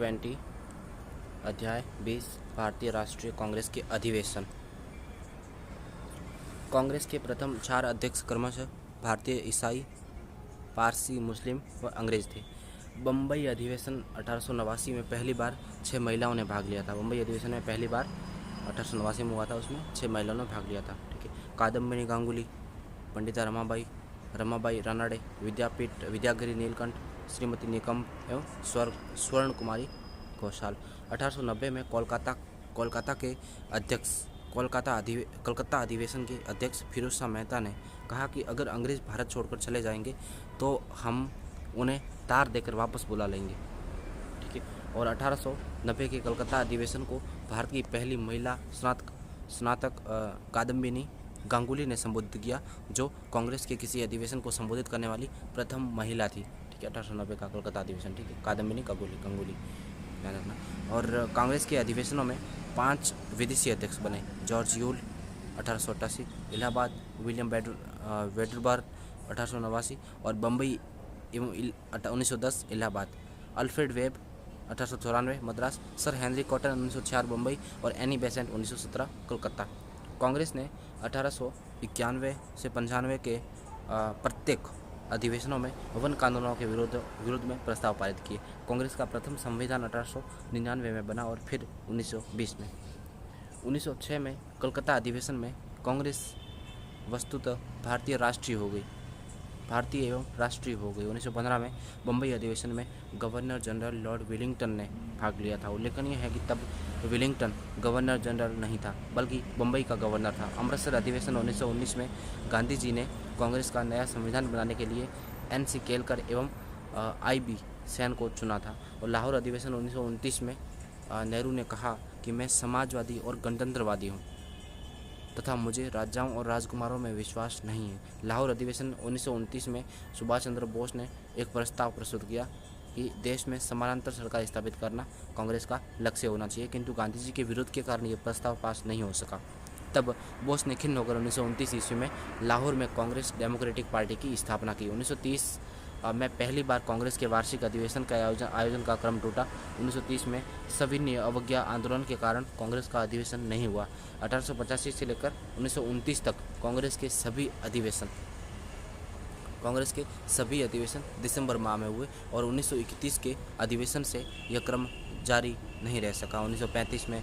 20 अध्याय 20 भारतीय राष्ट्रीय कांग्रेस के अधिवेशन। कांग्रेस के प्रथम 4 अध्यक्ष क्रमशः भारतीय, ईसाई, पारसी, मुस्लिम व अंग्रेज थे। बम्बई अधिवेशन 1889 में पहली बार 6 महिलाओं ने भाग लिया था। बम्बई अधिवेशन में पहली बार 1889 में हुआ था, उसमें 6 महिलाओं ने भाग लिया था। ठीक है। कादम्बिनी गांगुली, पंडिता रमाबाई रानडे, विद्यागिरी नीलकंठ, श्रीमती निकम एवं स्वर्ण कुमारी घोषाल। 1890 में कलकत्ता अधिवेशन के अध्यक्ष फिरोज शाह मेहता ने कहा कि अगर अंग्रेज भारत छोड़कर चले जाएंगे तो हम उन्हें तार देकर वापस बुला लेंगे। ठीक है। और 1890 के कलकत्ता अधिवेशन को भारत की पहली महिला स्नातक कादम्बिनी गांगुली ने संबोधित किया, जो कांग्रेस के किसी अधिवेशन को संबोधित करने वाली प्रथम महिला थी। ठीक है। 1890 का कलकत्ता अधिवेशन। ठीक है। कादम्बिनी गांगुली ध्यान रखना। और कांग्रेस के अधिवेशनों में 5 विदेशी अध्यक्ष बने। जॉर्ज यूल 1888, इलाहाबाद विलियम वेडरबर्ग 1889 और बम्बई एवं 1910 Allahabad. Alfred web 1894 Madras, sir Henry cotton 1904 Bombay और एनी बेसेंट 1917 कोलकाता। कांग्रेस ने 1891 से 95 के प्रत्येक अधिवेशनों में वन कानूनों के विरोध में प्रस्ताव पारित किए। कांग्रेस का प्रथम संविधान 1899 में बना और फिर 1920 में। 1906 में कलकत्ता अधिवेशन में कांग्रेस वस्तुतः भारतीय एवं राष्ट्रीय हो गई। 1915 में बम्बई अधिवेशन में गवर्नर जनरल लॉर्ड वेलिंगटन ने भाग लिया था। उल्लेखनीय है कि तब वेलिंगटन गवर्नर जनरल नहीं था, बल्कि बम्बई का गवर्नर था। अमृतसर अधिवेशन 1919 में गांधी जी ने कांग्रेस का नया संविधान बनाने के लिए NC केलकर एवं IB सेन को चुना था। और लाहौर अधिवेशन 1929 में नेहरू ने कहा कि मैं समाजवादी और गणतंत्रवादी हूँ तथा मुझे राजाओं और राजकुमारों में विश्वास नहीं है। लाहौर अधिवेशन 1929 में सुभाष चंद्र बोस ने एक प्रस्ताव प्रस्तुत किया कि देश में समानांतर सरकार स्थापित करना कांग्रेस का लक्ष्य होना चाहिए, किंतु गांधी जी के विरोध के कारण ये प्रस्ताव पास नहीं हो सका। तब बोस ने खिन्न होकर 1929 ईस्वी में लाहौर में कांग्रेस डेमोक्रेटिक पार्टी की स्थापना की। 1930 में पहली बार कांग्रेस के वार्षिक अधिवेशन का आयोजन का क्रम टूटा। 1930 में सविनय अवज्ञा आंदोलन के कारण कांग्रेस का अधिवेशन नहीं हुआ। 1885 से लेकर 1929 तक कांग्रेस के सभी अधिवेशन दिसंबर माह में हुए और 1931 के अधिवेशन से यह क्रम जारी नहीं रह सका। 1935 में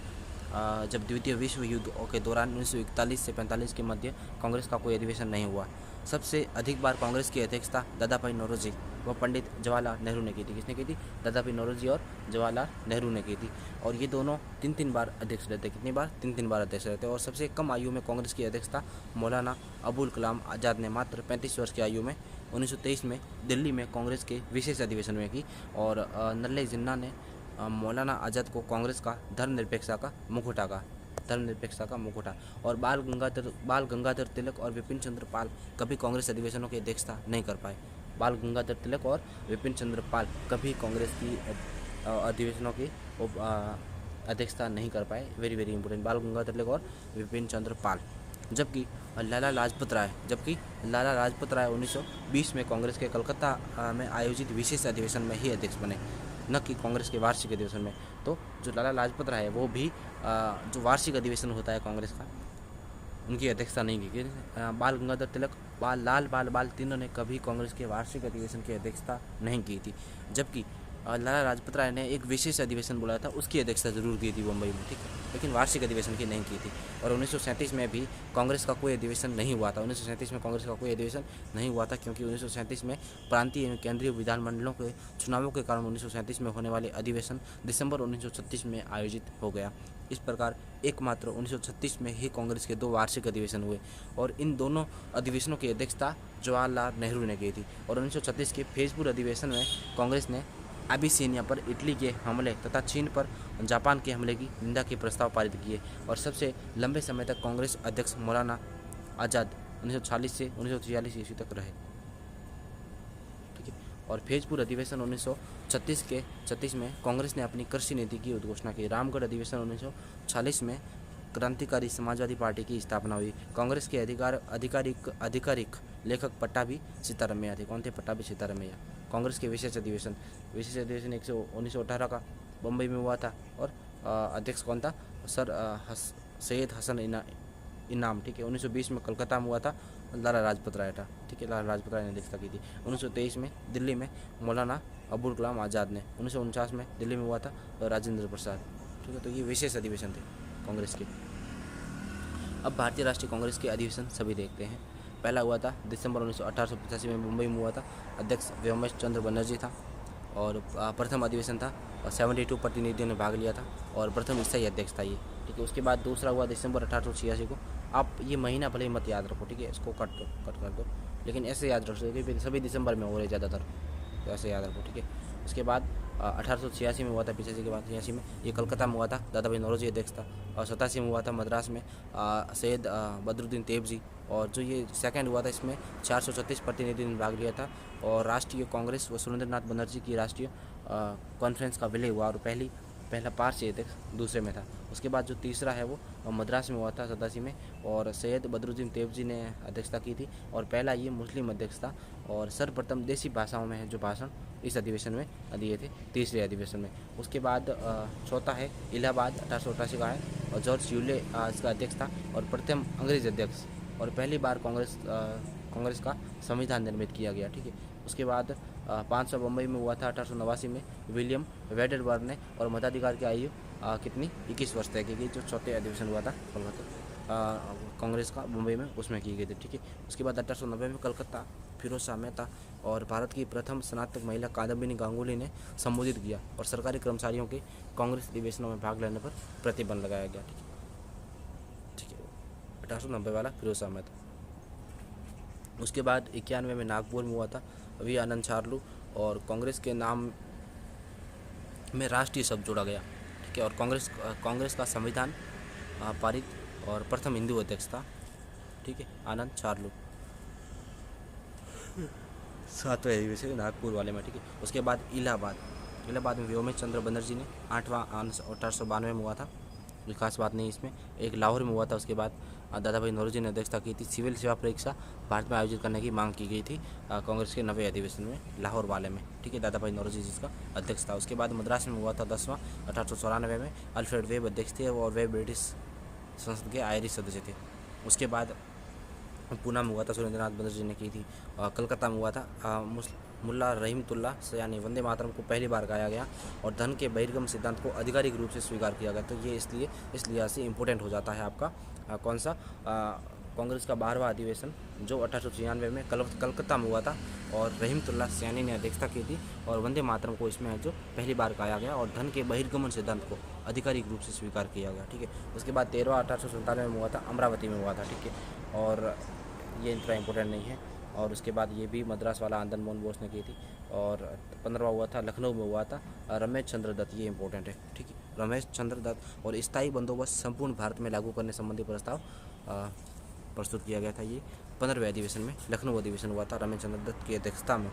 जब द्वितीय विश्व युद्ध के दौरान 1941 से 45 के मध्य कांग्रेस का कोई अधिवेशन नहीं हुआ। सबसे अधिक बार कांग्रेस की अध्यक्षता दादाभाई नौरोजी व पंडित जवाहरलाल नेहरू ने की थी। किसने की थी? दादाभाई नौरोजी और जवाहरलाल नेहरू ने की थी। और ये दोनों 3-3 बार अध्यक्ष रहते। कितनी बार? 3-3 बार अध्यक्ष रहते। और सबसे कम आयु में कांग्रेस की अध्यक्षता मौलाना अबुल कलाम आज़ाद ने मात्र 35 वर्ष की आयु में 1923 में दिल्ली में कांग्रेस के विशेष अधिवेशन में की। और नल्ले जिन्ना ने मौलाना आज़ाद को कांग्रेस का धर्मनिरपेक्षता का मुखौटा। और बाल गंगाधर तिलक और विपिन चंद्र पाल कभी कांग्रेस अधिवेशनों की अध्यक्षता नहीं कर पाए। बाल गंगाधर तिलक और विपिन चंद्र पाल कभी कांग्रेस की अधिवेशनों की अध्यक्षता नहीं कर पाए। वेरी वेरी इंपॉर्टेंट, बाल गंगाधर तिलक और विपिन चंद्र पाल। जबकि लाला लाजपत राय 1920 में कांग्रेस के कलकत्ता में आयोजित विशेष अधिवेशन में ही अध्यक्ष बने, न कि कांग्रेस के वार्षिक अधिवेशन में। तो जो लाला लाजपत राय है वो भी जो वार्षिक अधिवेशन होता है कांग्रेस का, उनकी अध्यक्षता नहीं की। बाल गंगाधर तिलक, बाल तीनों ने कभी कांग्रेस के वार्षिक अधिवेशन की अध्यक्षता नहीं की थी। जबकि लाला लाजपत राय ने एक विशेष अधिवेशन बुलाया था, उसकी अध्यक्षता जरूर की थी मुंबई में, ठीक है, लेकिन वार्षिक अधिवेशन की नहीं की थी। और 1937 में भी कांग्रेस का कोई अधिवेशन नहीं हुआ था। 1937 में कांग्रेस का कोई अधिवेशन नहीं हुआ था क्योंकि 1937 में प्रांतीय एवं केंद्रीय विधानमंडलों के चुनावों के कारण 1937 में होने वाले अधिवेशन दिसंबर 1936 में आयोजित हो गया। इस प्रकार एकमात्र 1936 में ही कांग्रेस के 2 वार्षिक अधिवेशन हुए और इन दोनों अधिवेशनों की अध्यक्षता जवाहरलाल नेहरू ने की थी। और 1936 के फैजपुर अधिवेशन में कांग्रेस ने अबिसिनिया पर इटली के हमले तथा चीन पर जापान के हमले की निंदा के प्रस्ताव पारित किए। और सबसे लंबे समय तक कांग्रेस अध्यक्ष मौलाना आज़ाद 1940 से 1946 ईस्वी तक रहे। ठीक है। और फैजपुर अधिवेशन 1936 में कांग्रेस ने अपनी कृषि नीति की उद्घोषणा की। रामगढ़ अधिवेशन 1946 में क्रांतिकारी समाजवादी पार्टी की स्थापना हुई। कांग्रेस के आधिकारिक लेखक पट्टाभी सीतारामैया थे। कौन थे? पट्टाभी सीतारामैया। कांग्रेस के विशेष अधिवेशन 1918 का बम्बई में हुआ था, और अध्यक्ष कौन था, सर सैयद हसन इनाम, ठीक है। 1920 में कलकत्ता में हुआ था लाला लाजपत राय था, ठीक है, लाला लाजपत राय ने अध्यक्षता की थी। 1923 में दिल्ली में मौलाना अबुल कलाम आज़ाद ने। 1949 में दिल्ली में हुआ था राजेंद्र प्रसाद, ठीक है। तो ये विशेष अधिवेशन थे कांग्रेस के। अब भारतीय राष्ट्रीय कांग्रेस के अधिवेशन सभी देखते हैं। पहला हुआ था दिसंबर 1885 में मुंबई में हुआ था। अध्यक्ष व्योमेश चंद्र बनर्जी था, और प्रथम अधिवेशन था, 72 प्रतिनिधियों ने भाग लिया था, और प्रथम ईसाई अध्यक्ष था ये, ठीक है। उसके बाद दूसरा हुआ दिसंबर 1886 को। आप ये महीना भले ही मत याद रखो, ठीक है, इसको कट कर दो, लेकिन ऐसे याद रख सकते कि सभी दिसंबर में हो रहे ज़्यादातर, तो ऐसे याद रखो, ठीक है। उसके बाद 1886 में हुआ था, पिछासी के बाद 86 में ये कलकत्ता में हुआ था, दादा भाई नौरोजी अध्यक्ष था। और 87 में हुआ था मद्रास में, सैयद बदरुद्दीन तेबजी। और जो ये सेकंड हुआ था, इसमें 436 प्रतिनिधियों ने भाग लिया था, और राष्ट्रीय कांग्रेस व सुरेंद्रनाथ बनर्जी की राष्ट्रीय कॉन्फ्रेंस का विलय हुआ, और पहला पारसी अध्यक्ष दूसरे में था। उसके बाद जो तीसरा है वो मद्रास में हुआ था 87 में, और सैयद बदरुद्दीन तेबजी ने अध्यक्षता की थी, और पहला ये मुस्लिम अध्यक्ष था। और सर्वप्रथम देसी भाषाओं में है जो भाषण इस अधिवेशन में दिए थे, तीसरे अधिवेशन में। उसके बाद चौथा है इलाहाबाद, 1888 का है, और जॉर्ज यूले इसका अध्यक्ष था, और प्रथम अंग्रेज अध्यक्ष, और पहली बार कांग्रेस का संविधान निर्मित किया गया, ठीक है। उसके बाद 500 बम्बई में हुआ था 1889 में, विलियम वेडरबर्ग ने, और मताधिकार की आयु कितनी 21 वर्ष तय की गई, जो चौथे अधिवेशन हुआ था कांग्रेस का मुंबई में, उसमें की गई थी, ठीक है। उसके बाद 1890 में कलकत्ता फिरोज शाह मेहता और भारत की प्रथम स्नातक महिला कादम्बिनी गांगुली ने संबोधित किया, और सरकारी कर्मचारियों के कांग्रेस अधिवेशनों में भाग लेने पर प्रतिबंध लगाया गया, ठीक है। 1890 वाला फिरोज शाह मेहता। उसके बाद 91 में नागपुर में हुआ था वी आनंद चार्लू, और कांग्रेस के नाम में राष्ट्रीय शब्द जोड़ा गया, ठीक है। और कांग्रेस का संविधान पारित, और प्रथम हिंदू अध्यक्ष था, ठीक है, आनंद चार्लू। 7वें अधिवेशन नागपुर वाले में, ठीक है। उसके बाद इलाहाबाद में व्योमेश चंद्र बनर्जी ने 8वां 1892 में हुआ था, कोई खास बात नहीं इसमें। एक लाहौर में हुआ था। उसके बाद दादा भाई नौरोजी ने अध्यक्षता की थी। सिविल सेवा परीक्षा भारत में आयोजित करने की मांग की गई थी कांग्रेस के 9वें अधिवेशन में, लाहौर वाले में, ठीक है। दादा भाई नौरोजी जिसका अध्यक्ष था। उसके बाद मद्रास में हुआ था 10वां 1894 में, अल्फ्रेड वेब अध्यक्ष थे, और वे ब्रिटिश संसद के आयरिश सदस्य थे। उसके बाद पूना में हुआ था, सुरेंद्रनाथ बनर्जी ने की थी। कलकत्ता में हुआ था, मुल्ला रहीमतुल्लाह सयानी वंदे मातरम को पहली बार गाया गया, और धन के बहिर्गम सिद्धांत को आधिकारिक रूप से स्वीकार किया गया। तो ये इस लिहाज से इम्पोर्टेंट हो जाता है आपका कौन सा कांग्रेस का 12वां अधिवेशन, जो 1896 में कलकत्ता में हुआ था, और रहीमतुल्लाह सयानी ने अध्यक्षता की थी, और वंदे मातरम को इसमें जो पहली बार गाया गया, और धन के बहिर्गमन सिद्धांत को आधिकारिक रूप से स्वीकार किया गया, ठीक है। उसके बाद 13वां 1897 में हुआ था, अमरावती में हुआ था, ठीक है, और ये इतना इम्पोर्टेंट नहीं है। और उसके बाद ये भी मद्रास वाला आनंद मोहन बोस ने की थी। और 15वां हुआ था लखनऊ में हुआ था, रमेश चंद्र दत्त, ये इंपॉर्टेंट है, ठीक है, रमेश चंद्र दत्त। और स्थायी बंदोबस्त संपूर्ण भारत में लागू करने संबंधी प्रस्ताव प्रस्तुत किया गया था। ये 15वें अधिवेशन में लखनऊ अधिवेशन हुआ था रमेश चंद्र दत्त की अध्यक्षता में,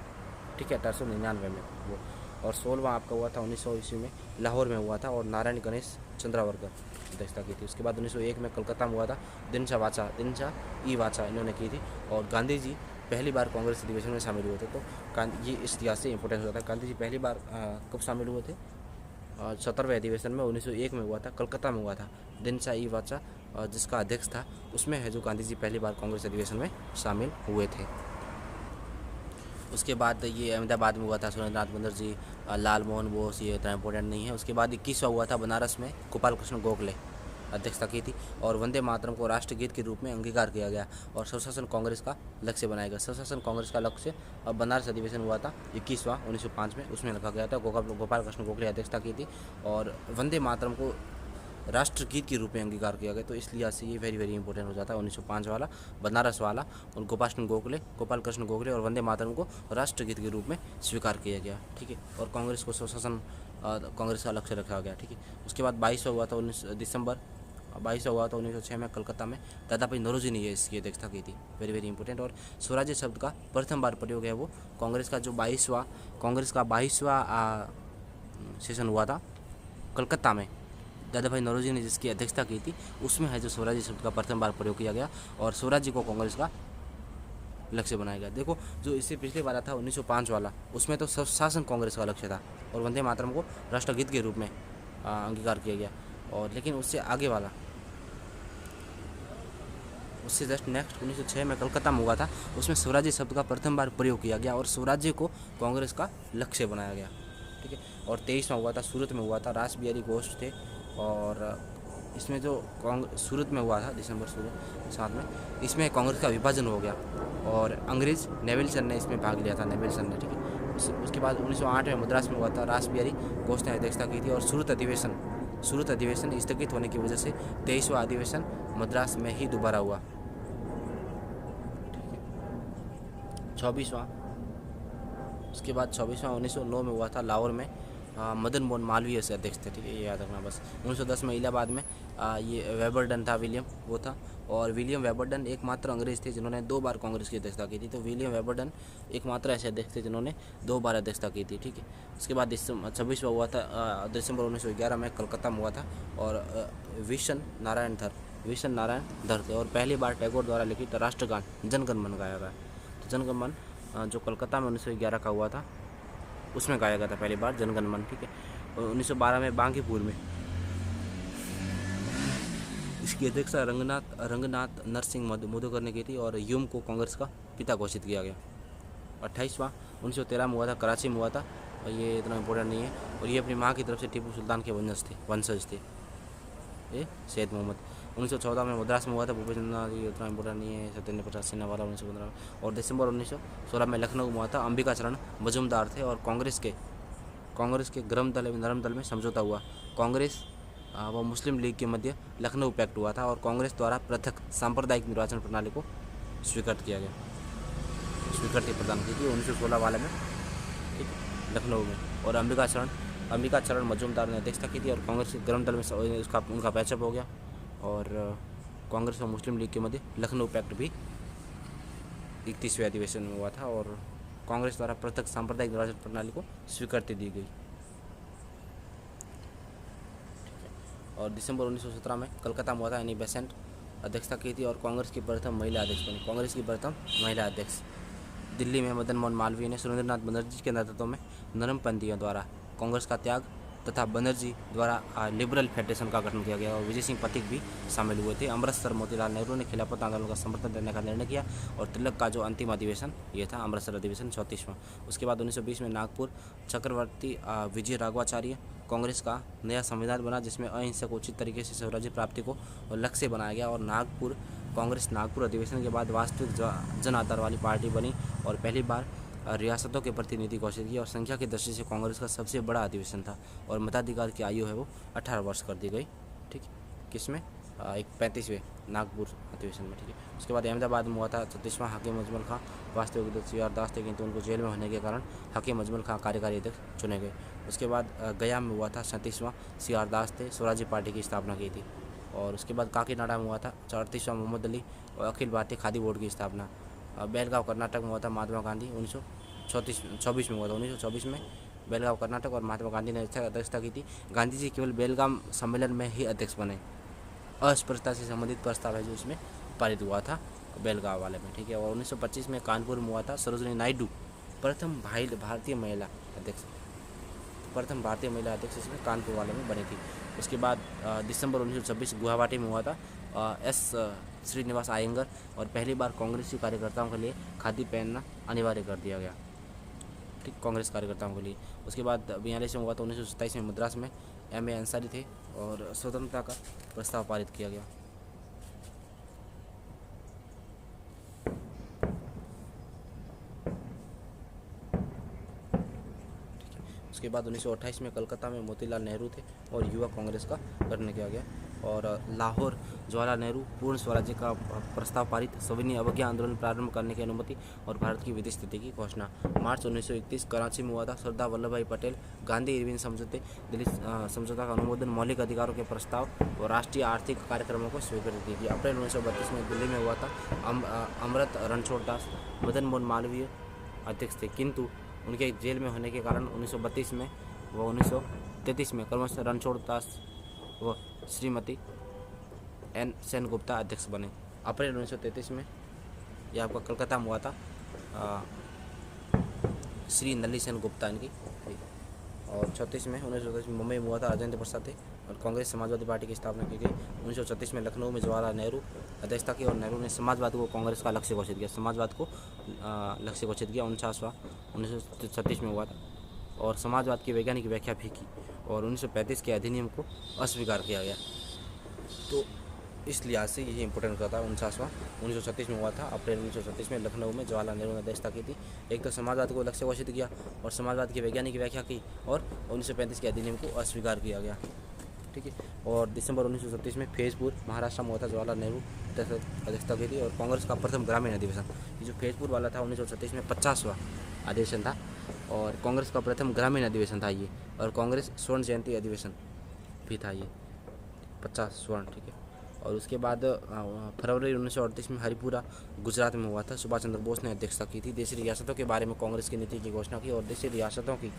ठीक है, 1899 में वो। और 16वां आपका हुआ था 1900 ईस्वी में लाहौर में हुआ था, और नारायण गणेश चंद्रावरकर अध्यक्षता की थी। उसके बाद 1901 में कलकत्ता में हुआ था, दिनशा ई वाचा इन्होंने की थी। और गांधी जी पहली बार कांग्रेस अधिवेशन में शामिल हुए थे। तो ये इस लिहाज से इंपॉर्टेंट हो जाता है। गांधी जी पहली बार कब शामिल हुए थे? 17वें अधिवेशन में 1901 में हुआ था, कलकत्ता में हुआ था। दिनशा ई वाचा जिसका अध्यक्ष था, उसमें है जो गांधी जी पहली बार कांग्रेस अधिवेशन में शामिल हुए थे। उसके बाद ये अहमदाबाद में हुआ था, सुरेंद्रनाथ बनर्जी, लाल मोहन बोस, ये इतना इंपॉर्टेंट नहीं है। उसके बाद 21वां हुआ था बनारस में, गोपाल कृष्ण गोखले अध्यक्षता की थी। और वंदे मातरम को राष्ट्रगीत के रूप में अंगीकार किया गया, और स्वशासन कांग्रेस का लक्ष्य बनाया गया। स्वशासन कांग्रेस का लक्ष्य बनारस अधिवेशन हुआ था 21वां 1905 में, उसमें रखा गया था। गोपाल कृष्ण गोखले अध्यक्षता की थी, और वंदे मातरम को राष्ट्रगीत के रूप में अंगीकार किया गया। तो इस लिहाज से ये वेरी वेरी इंपॉर्टेंट हो जाता है 1905 वाला, बनारस वाला। और गोपाल कृष्ण गोखले और वंदे मातरम को राष्ट्रगीत के रूप में स्वीकार किया गया, ठीक है। और कांग्रेस को स्वशासन कांग्रेस का लक्ष्य रखा गया, ठीक है। उसके बाद 22वां हुआ था 1906 में कलकत्ता में, दादा भाई नौरोजी ने इसकी अध्यक्षता की थी, वेरी वेरी इंपॉर्टेंट। और स्वराज्य शब्द का प्रथम बार प्रयोग है वो कांग्रेस का 22वां सेशन हुआ था कलकत्ता में, दादा भाई नौरोजी ने जिसकी अध्यक्षता की थी, उसमें है जो स्वराज्य शब्द का प्रथम बार प्रयोग किया गया। और स्वराज्य को कांग्रेस का लक्ष्य बनाया गया। देखो जो इससे पिछले वाला था 1905 वाला, उसमें तो शासन कांग्रेस का लक्ष्य था और वंदे मातरम को राष्ट्रगीत के रूप में अंगीकार किया गया। और लेकिन उससे आगे वाला, उससे जस्ट नेक्स्ट 1906 में कलकत्ता में हुआ था, उसमें स्वराज्य शब्द का प्रथम बार प्रयोग किया गया और स्वराज्य को कांग्रेस का लक्ष्य बनाया गया। ठीक है। और 23 में हुआ था, सूरत में हुआ था, रास बिहारी घोष थे। और इसमें जो सूरत में हुआ था, दिसंबर 7 में, इसमें कांग्रेस का विभाजन हो गया और अंग्रेज नेविल्सन ने इसमें भाग लिया था, नेविल्सन ने। ठीक है। उसके बाद 1908 में मद्रास में हुआ था, रास बिहारी घोष ने अध्यक्षता की थी। और सूरत अधिवेशन स्थगित होने की वजह से 23वां अधिवेशन मद्रास में ही दोबारा हुआ। 24वां, उसके बाद 24वां 1909 में हुआ था, लाहौर में। मदन मोहन मालवीय से अध्यक्ष थे। ठीक है, ये याद रखना बस। 1910 में इलाहाबाद में ये वेबरडन था, विलियम वो था। और विलियम वेबरडन एकमात्र अंग्रेज थे जिन्होंने 2 बार कांग्रेस की अध्यक्षता की थी। तो विलियम वेबरडन एकमात्र ऐसे अध्यक्ष थे जिन्होंने 2 बार अध्यक्षता की थी। ठीक है। उसके बाद 26वां हुआ था दिसंबर 1911 में, कलकत्ता में हुआ था। और विशन नारायण धर थे। और पहली बार टैगोर द्वारा लिखित राष्ट्रगान जनगण मन गाया गया। तो जनगण मन जो कलकत्ता में 1911 का हुआ था, उसमें गाया गया था पहली बार जनगण मन। ठीक है। और 1912 में बांकीपुर में इसकी अध्यक्षता रंगनाथ नरसिंह मधुकर ने की थी और ह्यूम को कांग्रेस का पिता घोषित किया गया। 28वां 1913 में हुआ था, कराची में हुआ था। और ये इतना इम्पोर्टेंट नहीं है। और ये अपनी माँ की तरफ से टीपू सुल्तान के वंशज थे, ये सैयद मोहम्मद। 1914 में मद्रास में हुआ था, भूपेंद्र जी इतना इम्पोर्टेंट नहीं है। सत्येंद्र प्रसाद सिन्हा वाला 1915। और दिसंबर 1916 में लखनऊ में हुआ था, अंबिका चरण मजूमदार थे। और कांग्रेस के नरम दल में समझौता हुआ। कांग्रेस व मुस्लिम लीग के मध्य लखनऊ पैक्ट हुआ था और कांग्रेस द्वारा पृथक सांप्रदायिक निर्वाचन प्रणाली को स्वीकृति प्रदान की थी 1916 वाले में। ठीक, लखनऊ में। और अंबिका चरण मजूमदार ने अध्यक्षता की थी और कांग्रेस के गरम दल में उनका पैचअप हो गया। और कांग्रेस और मुस्लिम लीग के मध्य लखनऊ पैक्ट भी 31वें अधिवेशन में हुआ था और कांग्रेस द्वारा पृथक सांप्रदायिक निर्वाचन प्रणाली को स्वीकृति दी गई। और दिसंबर 1917 में कलकत्ता में हुआ था, एनी बेसेंट अध्यक्षता की थी और कांग्रेस की प्रथम महिला अध्यक्ष। दिल्ली में मदन मोहन मालवीय ने सुरेंद्रनाथ बनर्जी के नेतृत्व में नरमपंथियों द्वारा कांग्रेस का त्याग तथा बनर्जी द्वारा लिबरल फेडरेशन का गठन किया गया और विजय सिंह पथिक भी शामिल हुए थे। अमृतसर मोतीलाल नेहरू ने खिलाफत आंदोलन का समर्थन देने का निर्णय किया और तिलक का जो अंतिम अधिवेशन ये था अमृतसर अधिवेशन 34वां। उसके बाद 1920 में नागपुर चक्रवर्ती विजय राघवाचार्य कांग्रेस का नया संविधान बना जिसमें अहिंसक उचित तरीके से स्वराज्य प्राप्ति को लक्ष्य बनाया गया। और कांग्रेस नागपुर अधिवेशन के बाद वास्तविक जन आधार वाली पार्टी बनी और पहली बार रियासतों के प्रतिनिधि घोषित किया और संख्या की दृष्टि से कांग्रेस का सबसे बड़ा अधिवेशन था और मताधिकार की आयु है वो 18 वर्ष कर दी गई। ठीक, किसमें 35वें नागपुर अधिवेशन में। ठीक है। उसके बाद अहमदाबाद में हुआ था 36वां हकीम अजमल खां वास्तविक अध्यक्ष सीआर दास थे किंतु उनको जेल में होने के कारण हकीम अजमल खां कार्यकारी अध्यक्ष चुने गए। उसके बाद गया में हुआ था 37वां सीआर दास थे स्वराज्य पार्टी की स्थापना की थी। और उसके बाद काकीनाडा में हुआ था 38वां मोहम्मद अली और अखिल भारतीय खादी बोर्ड की स्थापना। बेलगांव कर्नाटक में हुआ था महात्मा गांधी 1924 में हुआ था। 1924 में बेलगांव कर्नाटक और महात्मा गांधी ने अध्यक्षता की थी। गांधी जी केवल बेलगाम सम्मेलन में ही अध्यक्ष बने। अस्पृश्यता से संबंधित प्रस्ताव है जो इसमें पारित हुआ था बेलगांव वाले में। ठीक है। और 1925 में कानपुर में हुआ था सरोजिनी नायडू प्रथम भारतीय महिला अध्यक्ष इसमें कानपुर वाले में बनी थी। उसके बाद दिसंबर 1926 गुवाहाटी में हुआ था एस श्रीनिवास अयंगर और पहली बार कांग्रेसी कार्यकर्ताओं के लिए खादी पहनना अनिवार्य कर दिया गया। ठीक, कांग्रेस कार्यकर्ताओं के लिए। उसके बाद 42 में हुआ था 1927 में मद्रास में एम ए अंसारी थे और स्वतंत्रता का प्रस्ताव पारित किया गया। उसके बाद 1928 में कलकत्ता में मोतीलाल नेहरू थे और युवा कांग्रेस का गठन किया गया। और लाहौर जवाहरलाल नेहरू पूर्ण स्वराज्य का प्रस्ताव पारित, सविनय अवज्ञा आंदोलन प्रारंभ करने की अनुमति और भारत की विधि स्थिति की घोषणा। मार्च 1931 कराची में हुआ था सरदार वल्लभ भाई पटेल गांधी इरविन समझौते दिल्ली समझौता का अनुमोदन, मौलिक अधिकारों के प्रस्ताव और राष्ट्रीय आर्थिक कार्यक्रमों को स्वीकृति दी। अप्रैल 1932 में दिल्ली में हुआ था अमृत रणछोड़ दास मदन मोहन मालवीय अध्यक्ष थे किंतु उनके जेल में होने के कारण 1932 में व 1933 में क्रमशः रणछोड़ दास व श्रीमती एन सेनगुप्ता अध्यक्ष बने। अप्रैल 1933 में ये आपका कलकत्ता में हुआ था, श्री नली सेन गुप्ता इनकी। और 36 में 1934 में मुंबई में हुआ था, राजेंद्र प्रसाद थे। और कांग्रेस समाजवादी पार्टी की स्थापना की गई 1936 में लखनऊ में जवाहरलाल नेहरू अध्यक्षता की। और नेहरू ने समाजवाद को कांग्रेस का लक्ष्य घोषित किया, समाजवाद को लक्ष्य घोषित किया। 49वां 1936 में हुआ था। और समाजवाद की वैज्ञानिक व्याख्या भी की। और 1935 के अधिनियम को अस्वीकार किया गया। तो इस लिहाज से ये इंपॉर्टेंट होता है। 49वां 1936 में हुआ था, अप्रैल 1936 में लखनऊ में जवाहरलाल नेहरू ने अध्यक्षता की थी। एक तो समाजवाद को लक्ष्य घोषित किया और समाजवाद की वैज्ञानिक व्याख्या की, और 1935 के अधिनियम को अस्वीकार किया गया। ठीक है। और दिसंबर 1936 में फैजपुर महाराष्ट्र में हुआ था, जवाहरलाल नेहरू अध्यक्षता की थी। और कांग्रेस का प्रथम ग्रामीण अधिवेशन, ये जो फैजपुर वाला था 1936 में 50वां अधिवेशन था। और कांग्रेस का प्रथम ग्रामीण अधिवेशन था ये। और कांग्रेस स्वर्ण जयंती अधिवेशन भी था ये, 50 स्वर्ण। ठीक है। और उसके बाद फरवरी 1938 में हरिपुरा गुजरात में हुआ था, सुभाष चंद्र बोस ने अध्यक्षता की थी। देशी रियासतों के बारे में कांग्रेस की नीति की घोषणा की। और देशी रियासतों की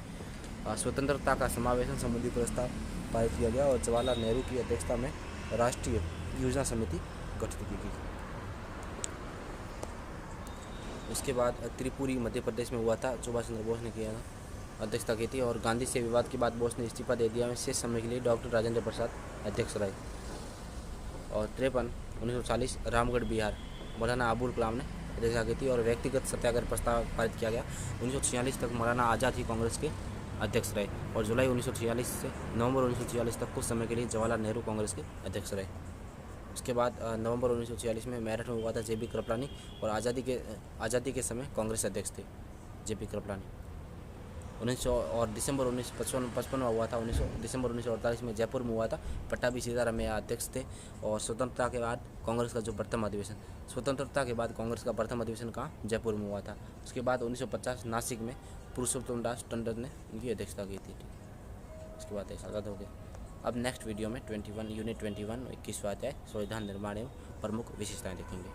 स्वतंत्रता का समावेशन संबंधी प्रस्ताव पारित किया गया। और जवाहरलाल नेहरू की अध्यक्षता में राष्ट्रीय योजना समिति गठित की गई। उसके बाद त्रिपुरी मध्य प्रदेश में हुआ था, सुभाष चंद्र बोस ने किया था, अध्यक्षता की थी। और गांधी से विवाद के बाद बोस ने इस्तीफा दे दिया। शेष समय के लिए डॉक्टर राजेंद्र प्रसाद अध्यक्ष रहे। और 53 1940 रामगढ़ बिहार, मौलाना अबुल कलाम ने अध्यक्षता की थी। और व्यक्तिगत सत्याग्रह प्रस्ताव पारित किया गया। 1946 तक मौलाना आज़ाद ही कांग्रेस के अध्यक्ष रहे। और जुलाई 1946 से नवंबर 1946 तक कुछ समय के लिए जवाहरलाल नेहरू कांग्रेस के अध्यक्ष रहे। उसके बाद नवंबर 1946 में मेरठ में हुआ था जेपी कृपलानी। और आज़ादी के समय कांग्रेस अध्यक्ष थे जेपी कृपलानी। 1900 और दिसंबर 1955 में हुआ था। दिसंबर 1948 में जयपुर में हुआ था, पट्टाभी सीतारामैया अध्यक्ष थे। और स्वतंत्रता के बाद कांग्रेस का जो प्रथम अधिवेशन, स्वतंत्रता के बाद कांग्रेस का प्रथम अधिवेशन कहाँ, जयपुर में हुआ था। उसके बाद 1950 नासिक में पुरुषोत्तम दास टंडन ने उनकी अध्यक्षता की थी। उसके बाद आज़ाद हो गए। अब नेक्स्ट वीडियो में 21 यूनिट 21 21वां अध्याय संविधान निर्माण एवं प्रमुख विशेषताएँ देखेंगे।